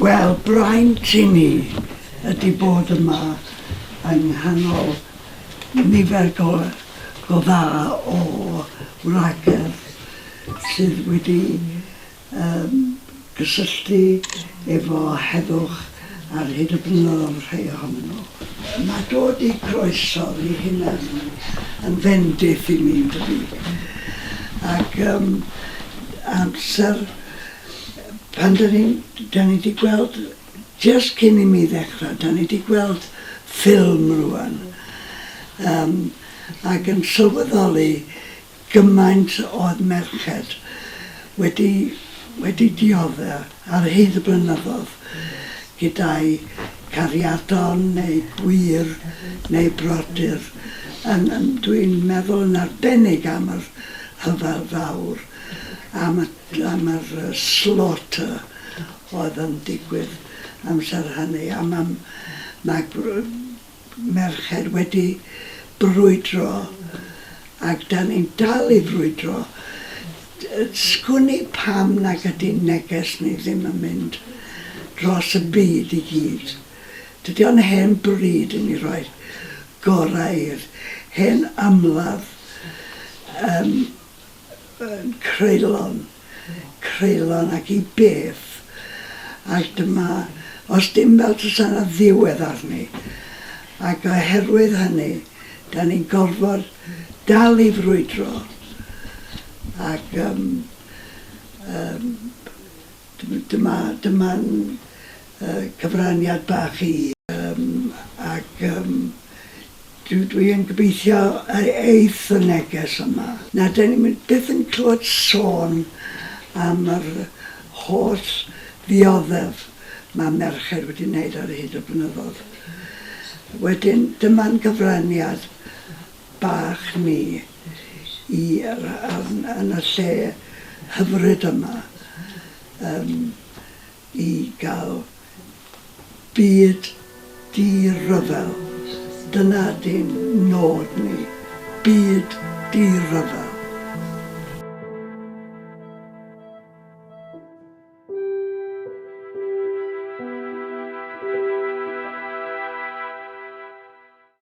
Wel, braint I ni ydy bod yma yng nghanol nifer go dda o wragedd sydd wedi gysylltu efo heddwch ar hyd y blynyddoedd rhai ohonyn nhw. Mae dod I croeso I hunain yn fendith I mi, dydy. Ac amser pan da ni wedi gweld, just cyn I mi ddechrau, da ni wedi gweld ffilm rwan. Ac yn sylweddoli gymaint oedd merched wedi dioddau ar hyd y blynyddoedd gyda'i cariadon neu gwir neu brodyr. Dwi'n meddwl yn arbennig am yr hyfel fawr, am yr slaughter oedd yn digwydd amser hynny. A mae merched wedi brwydro ac da ni'n dal I frwydro. Sgwni pam nag ydy neges ni ddim yn mynd dros y byd I gyd. Dydy o'n hen bryd I ni roi gorau i'r hen ymladd creulon ac I beth. Ac dyma, os dim fel tas yna ddiwedd arni, ac oherwydd hynny, da ni'n gorfod dal I frwydro. Ac dyma'n cyfraniad bach I. Ac dwi'n gobeithio eith y neges yma. Na, da ni byth yn clywed sôn am yr holl ddioddef mae merched wedi wneud ar hyd y blynyddoedd. Wedyn, dyma'n gyfraniad bach ni yn y lle hyfryd yma I gael byd di-ryfel. Dyna di'n nod ni, byd di-ryfel.